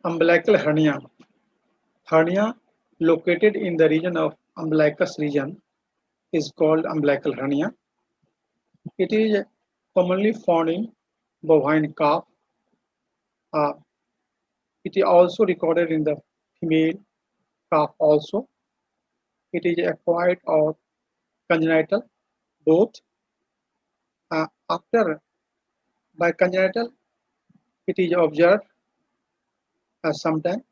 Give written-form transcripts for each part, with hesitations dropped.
Umbilical hernia. Hernia located in the region of umbilicus region is called umbilical hernia. It is commonly found in bovine calf. Uh, it is also recorded in the female calf also. It is acquired or congenital, both. After by congenital, it is observed sometime,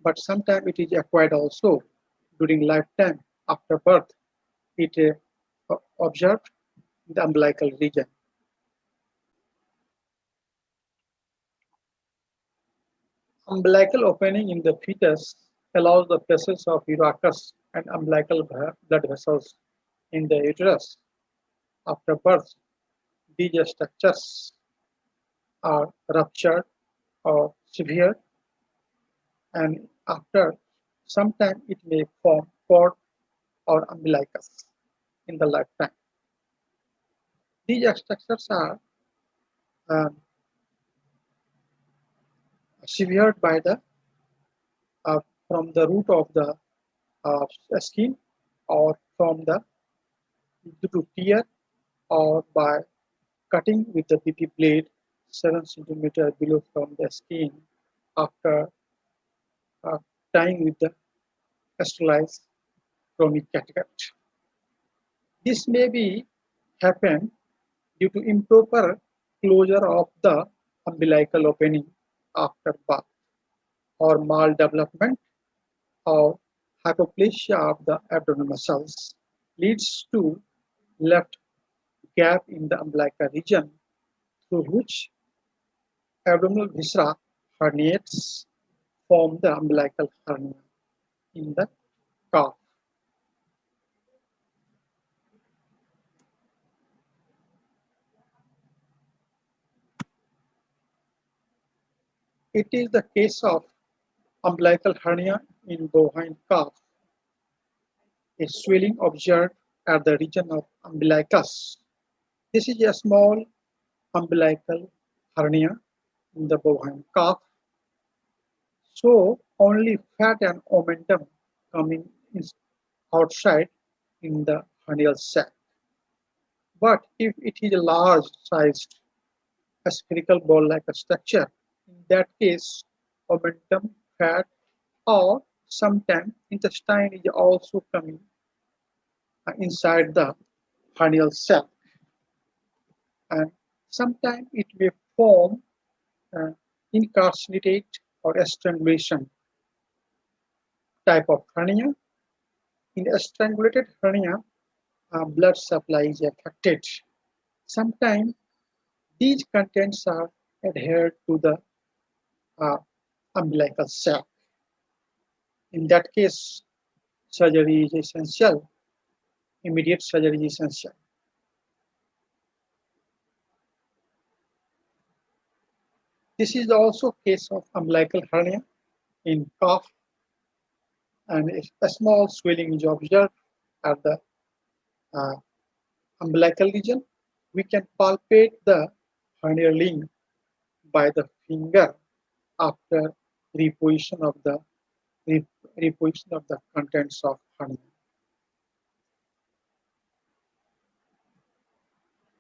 but sometimes it is acquired also during lifetime after birth. It observed in the umbilical region. Umbilical opening in the fetus allows the presence of urachus and umbilical blood vessels in the uterus. After birth, these structures are ruptured or severed, and after some time it may form cord or umbilicus in the lifetime. These structures are um, severed by the uh, from the root of the uh, skin or from the due to tear or by cutting with the BP blade 7 centimeter below from the skin after uh, tying with the sterilized chronic catgut. This may be happen due to improper closure of the umbilical opening after birth or maldevelopment or hypoplasia of the abdominal muscles leads to left gap in the umbilical region through which abdominal viscera herniates form the umbilical hernia in the calf. It is the case of umbilical hernia in bovine calf, a swelling observed at the region of umbilicus. This is a small umbilical hernia in the bovine calf, so only fat and omentum coming outside in the hernial sac. But if it is a large sized a spherical ball-like structure, in that case, omentum, fat, or sometimes intestine is also coming inside the hernial sac, and sometimes it may form uh, incarcerate or strangulation type of hernia. In a strangulated hernia, blood supply is affected. Sometimes these contents are adhered to the uh, umbilical sac. In that case, surgery is essential. Immediate surgery is essential. This is also case of umbilical hernia in calf, and a small swelling is observed at the uh, umbilical region. We can palpate the hernia ring by the finger after reposition of the reposition of the contents of hernia.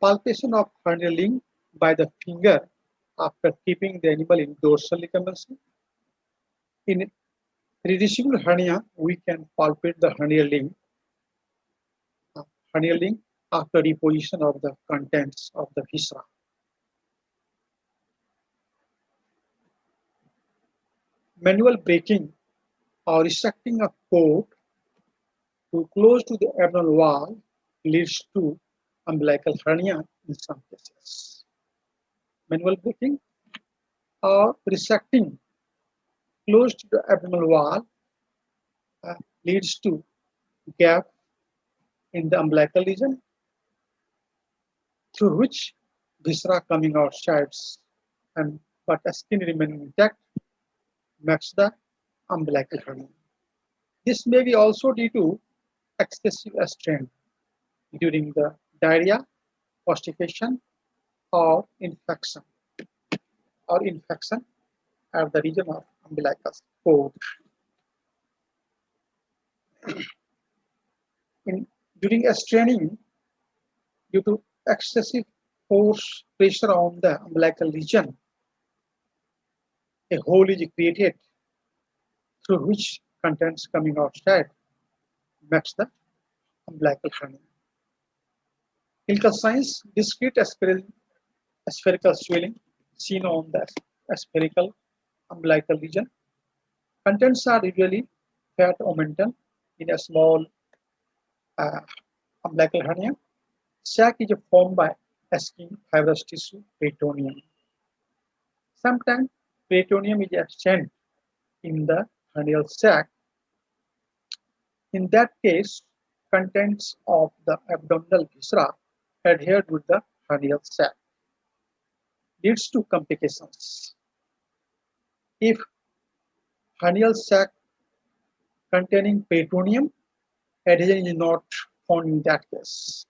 Palpation of hernia ring by the finger after keeping the animal in dorsal locomotion. In reducible hernia, we can palpate the hernia link after reposition of the contents of the viscera. Manual breaking or resecting a cord too close to the abdominal wall leads to umbilical hernia in some cases. Manual breaking or resecting close to the abdominal wall leads to gap in the umbilical region through which viscera coming outside and but skin remaining intact makes the umbilical hernia. This may be also due to excessive strain during the diarrhea, constipation, or infection at the region of umbilicus cord. During a straining, due to excessive force pressure on the umbilical region, a hole is created through which contents coming outside makes the umbilical hernia. Clinical signs: discrete spherical swelling seen on the spherical umbilical region. Contents are usually fat omentum in a small uh, umbilical hernia. Sac is formed by skin fibrous tissue peritoneum. Sometimes peritoneum is absent in the hernial sac. In that case, contents of the abdominal viscera adhered with the hernial sac, leads to complications. If hernial sac containing peritoneum, adhesion is not found in that case.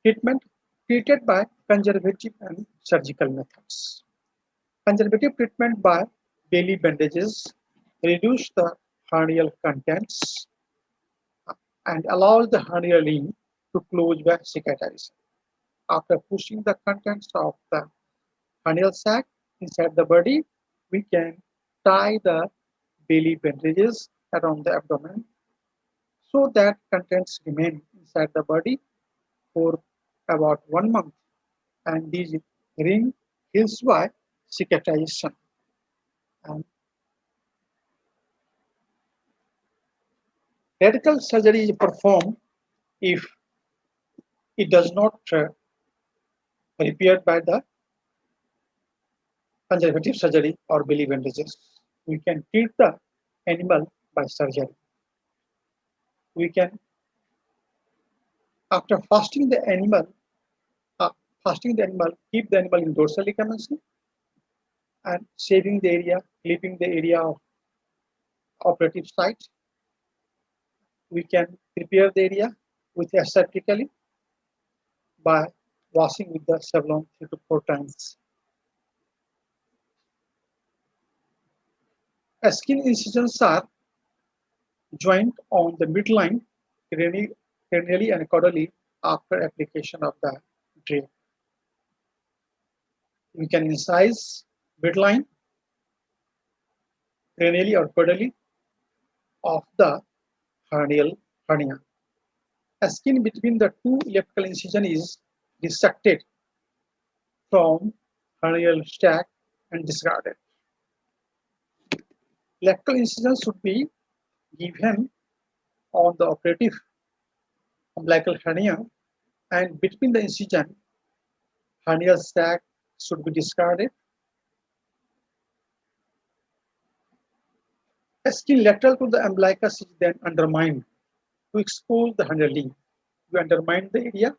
Treatment: treated by conservative and surgical methods. Conservative treatment by daily bandages reduce the hernial contents and allows the hernial ring to close by cicatrization. After pushing the contents of the hernial sac inside the body, we can tie the daily bandages around the abdomen so that contents remain inside the body for about 1 month, and this ring heals by cicatrization. And radical surgery is performed if it does not repaired by the conservative surgery or belly bandages. We can treat the animal by surgery. We can, after uh, fasting the animal, keep the animal in dorsal recumbency and shaving the area, clipping the area of operative site. We can prepare the area with aseptically by washing with the Savlon 3 to 4 times. Skin incisions are joint on the midline, cranially and caudally after application of the drape. We can incise midline, cranially or caudally of the hernia. A skin between the two elliptical incisions is dissected from hernial sac and discarded. Elliptical incisions should be given on the operative umbilical hernia, and between the incision, hernial sac should be discarded. A skin lateral to the umbilicus is then undermined to expose the hernial ring. We undermine the area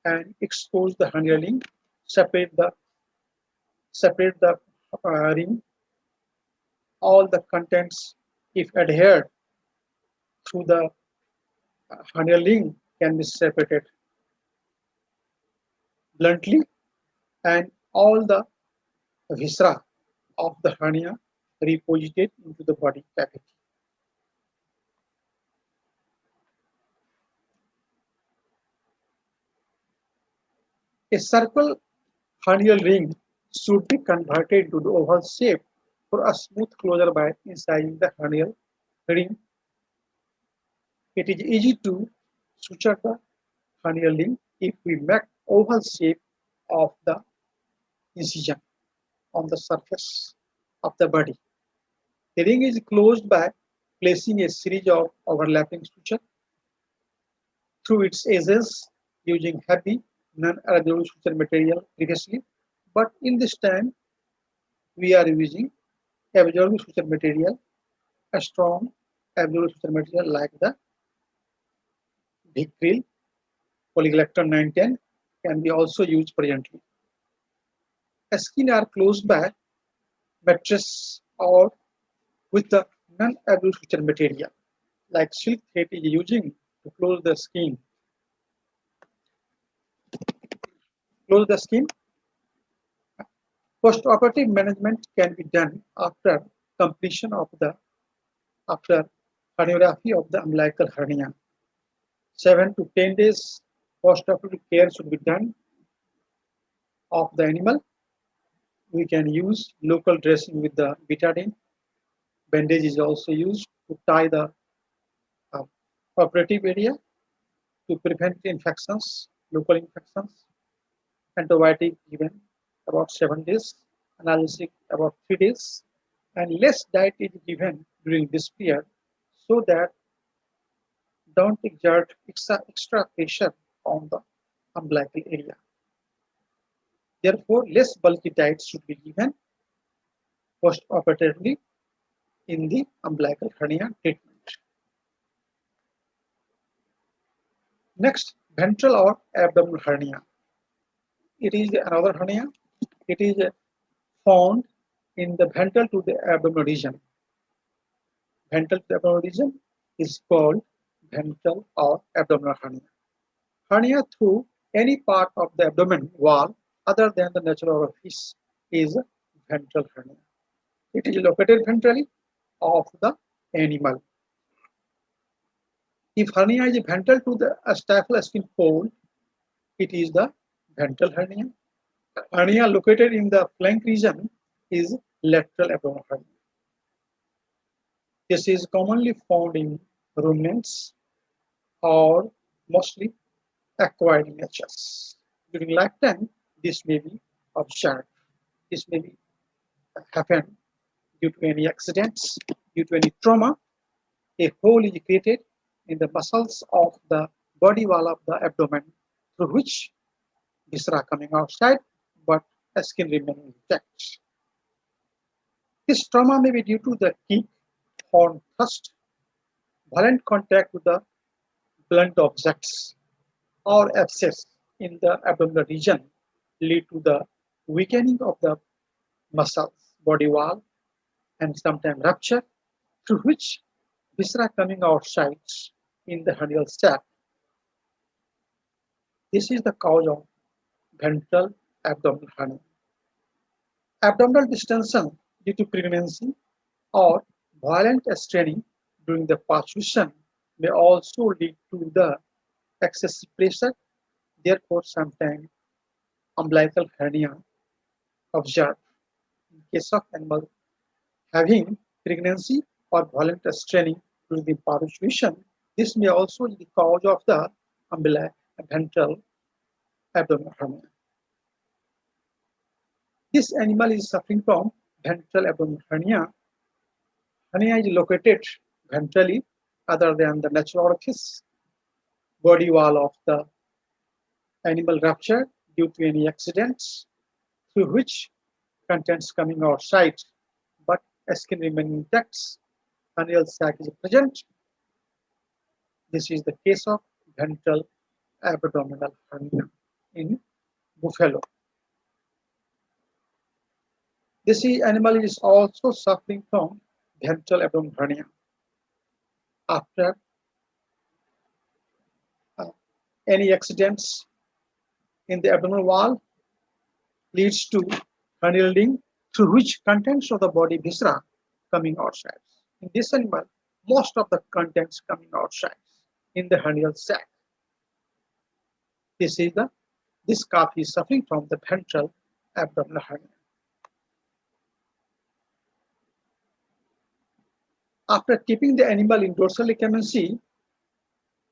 and expose the hernial ring, separate the ring. All the contents, if adhered through the hernial ring, can be separated bluntly, and all the viscera of the hernia reposited into the body cavity. A circle hernial ring should be converted to the oval shape for a smooth closure by incising the hernial ring. It is easy to suture the hernial ring if we make oval shape of the incision on the surface of the body. The ring is closed by placing a series of overlapping sutures through its edges using heavy non-adhesive suture material previously, but in this time we are using absorbing suture material, a strong absorbing suture material like the Vicryl polygalacton 910 can be also used presently. Skin are closed by mattress or with the non-absorbing suture material like silk thread is using to close the skin. Close the skin Postoperative management can be done after completion of the after herniorrhaphy of the umbilical hernia. 7 to 10 days postoperative care should be done of the animal. We can use local dressing with the betadine. Bandage is also used to tie the uh, operative area to prevent infections, local infections. Antibiotic given about 7 days, analgesic about 3 days, and less diet is given during this period so that don't exert extra pressure on the umbilical area. Therefore, less bulky diet should be given post-operatively in the umbilical hernia treatment. Next, ventral or abdominal hernia. It is another hernia. It is found in the ventral to the abdominal region. Ventral to the abdominal region is called ventral or abdominal hernia. Hernia through any part of the abdomen wall other than the natural orifice is ventral hernia. It is located ventrally of the animal. If hernia is ventral to the stifle skin fold, it is the ventral hernia. Hernia located in the flank region is lateral abdominal hernia. This is commonly found in ruminants or mostly acquired in natures. During lifetime, this may be observed. This may be happen due to any accidents, due to any trauma. A hole is created in the muscles of the body wall of the abdomen through which viscera coming outside, but skin remaining intact. This trauma may be due to the kick, horn thrust, violent contact with the blunt objects, or abscess in the abdominal region lead to the weakening of the muscles, body wall, and sometimes rupture, through which viscera coming outside in the hernial sac. This is the cause of ventral abdominal hernia. Abdominal distension due to pregnancy or violent straining during the parturition may also lead to the excessive pressure. Therefore, sometimes umbilical hernia observed in case of animal having pregnancy or violent straining during the parturition. This may also be the cause of the ventral abdominal hernia. This animal is suffering from ventral abdominal hernia. Hernia is located ventrally other than the natural orifice. Body wall of the animal rupture due to any accidents through which contents coming outside but skin remaining intact. Hernial sac is present. This is the case of ventral abdominal hernia in buffalo. This animal is also suffering from ventral abdominal hernia after uh, any accidents in the abdominal wall leads to hernial ring through which contents of the body viscera coming outside. In this animal, most of the contents coming outside in the hernial sac. This calf is suffering from the ventral abdominal hernia. After keeping the animal in dorsal recumbency,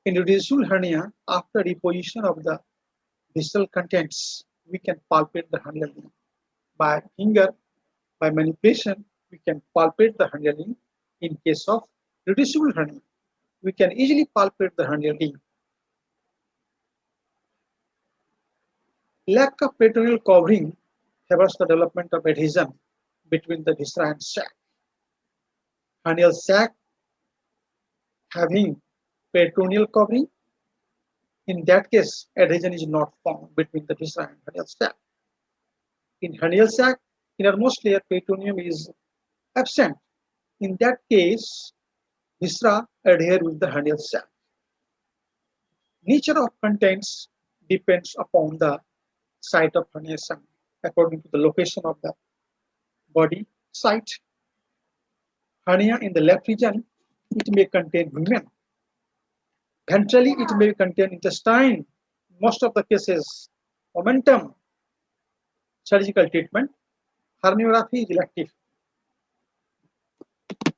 in radial hernia, after reposition of the visceral contents, we can palpate the hernial ring. By finger, by manipulation, we can palpate the hernial ring. In case of reducible hernia, we can easily palpate the hernial ring. Lack of peritoneal covering favors the development of adhesion between the viscera and sac. Hernial sac having peritoneal covering, in that case, adhesion is not found between the viscera and hernial sac. In hernial sac, innermost layer peritoneum is absent. In that case, viscera adhere with the hernial sac. Nature of contents depends upon the site of herniation. according to the location of the body site. Hernia in the left region, it may contain rumen. Ventrally, it may contain intestine. Most of the cases, momentum, surgical treatment, herniorrhaphy is elective.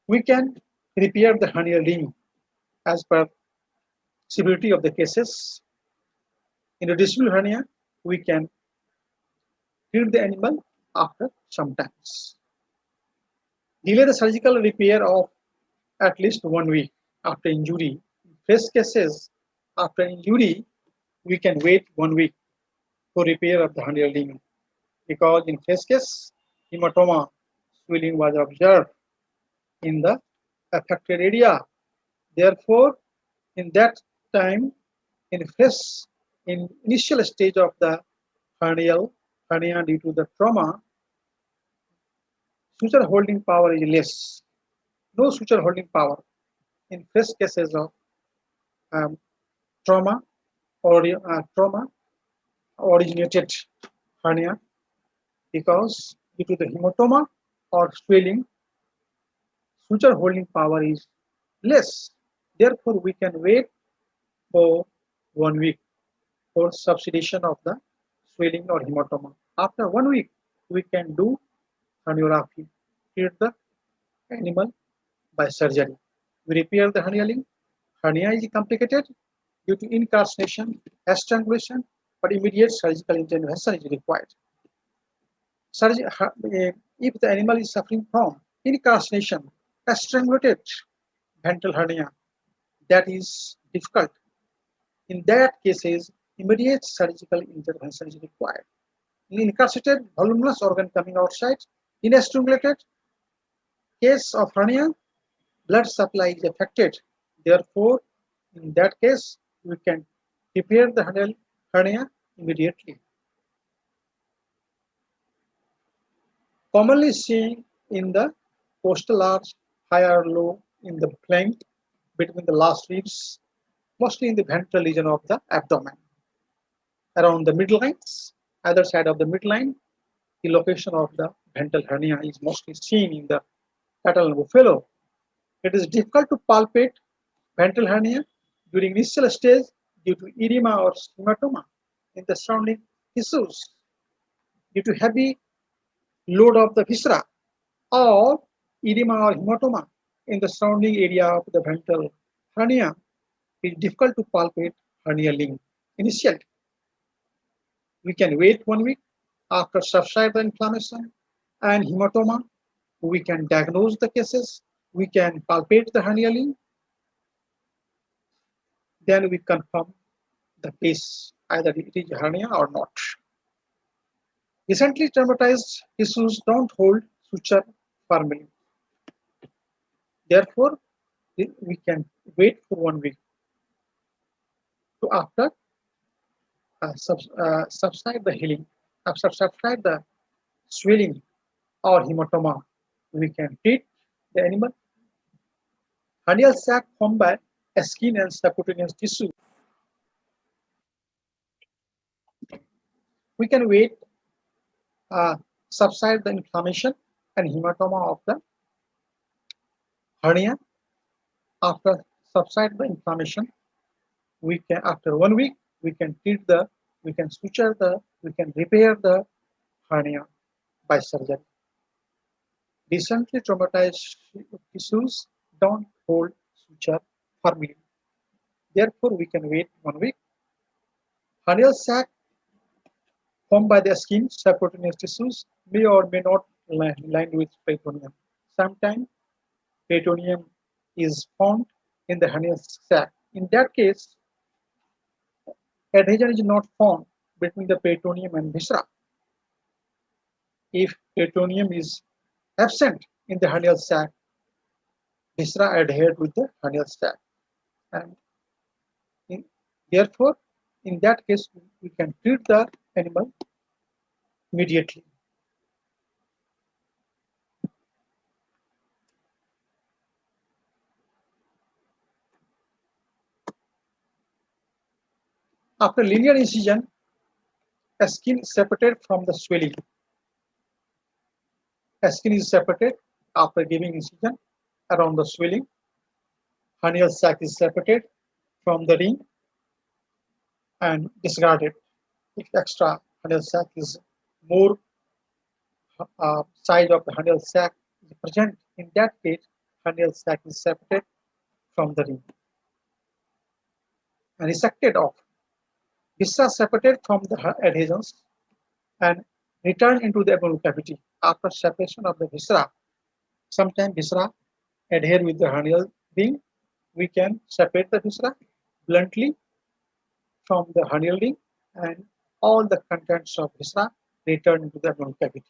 We can repair the hernia ring as per severity of the cases. In a distal hernia, we can treat the animal after some times. Delay the surgical repair of at least 1 week after injury. In fresh cases, after injury, we can wait 1 week for repair of the hernia ligament because in fresh case, hematoma swelling was observed in the affected area. Therefore, in that time, in initial stage of the hernia due to the trauma, suture holding power is less. No suture holding power in fresh cases of um, trauma or trauma originated hernia because due to the hematoma or swelling, suture holding power is less. Therefore, we can wait for 1 week for subsidation of the swelling or hematoma. After 1 week, we can do herniorrhaphy, treat the animal by surgery. We repair the hernia ling. Hernia is complicated due to incarceration, strangulation, but immediate surgical intervention is required. If the animal is suffering from incarceration, strangulated ventral hernia, that is difficult. In that cases, immediate surgical intervention is required. In incarcerated voluminous organ coming outside, in a strangulated case of hernia, blood supply is affected. Therefore, in that case, we can repair the hernia immediately. Commonly seen in the costal arch, high or low in the flank between the last ribs, mostly in the ventral region of the abdomen. Around the midlines, either side of the midline, the location of the ventral hernia is mostly seen in the cattle and buffalo. It is difficult to palpate ventral hernia during initial stage due to edema or hematoma in the surrounding tissues due to heavy load of the viscera or edema or hematoma in the surrounding area of the ventral hernia. It is difficult to palpate hernia ling initially. We can wait 1 week after subside the inflammation and hematoma. We can diagnose the cases. We can palpate the hernia ling. Then we confirm the case, either it is hernia or not. Recently traumatized tissues don't hold suture firmly. Therefore, we can wait for 1 week to after subside the healing, after subside the swelling or hematoma, we can treat the animal. Hernial sac formed by skin and subcutaneous tissue. We can wait, subside the inflammation and hematoma of the hernia. After subside the inflammation, we can after 1 week we can treat the, we can suture the, we can repair the hernia by surgery. Recently traumatized tissues don't hold suture firmly. Therefore, we can wait 1 week. Hernial sac formed by the skin, subcutaneous tissues may or may not line with peritoneum. Sometimes peritoneum is found in the hernial sac. In that case, adhesion is not found between the peritoneum and viscera. If peritoneum is absent in the hernial sac, viscera adhered with the hernial sac. And therefore, in that case, we can treat the animal immediately. After linear incision, A skin is separated from the swelling. A skin is separated after giving incision around the swelling. Hernial sac is separated from the ring and discarded. If extra hernial sac is more size of the hernial sac is present, in that case, hernial sac is separated from the ring and resected off. Viscera separated from the adhesions and return into the abdominal cavity. After separation of the viscera, sometimes viscera adhere with the hernial ring. We can separate the viscera bluntly from the hernial ring and all the contents of viscera return into the abdominal cavity.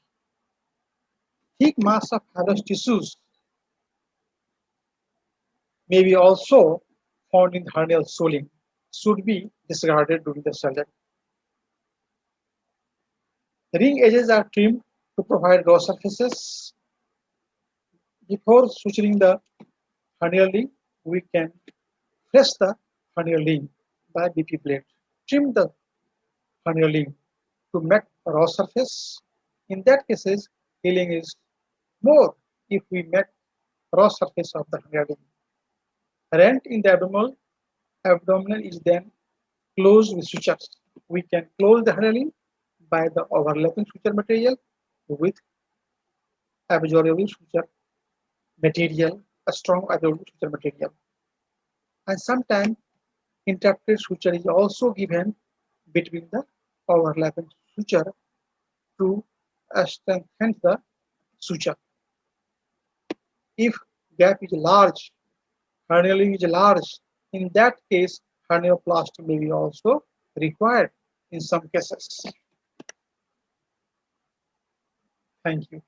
Thick mass of fibrous tissues may be also found in hernial swelling, should be discarded during the surgery. Ring edges are trimmed to provide raw surfaces. Before suturing the hernial ring, we can press the hernial ring by BP blade. Trim the hernial ring to make a raw surface. In that cases, healing is more if we make raw surface of the hernial ring. Rent in the abdominal is then closed with sutures. We can close the hernial ring by the overlapping suture material with absorbable suture material, a strong absorbable suture material. And sometimes interrupted suture is also given between the overlapping suture to strengthen the suture. If gap is large, hernial is large, in that case, hernioplasty may be also required in some cases. Thank you.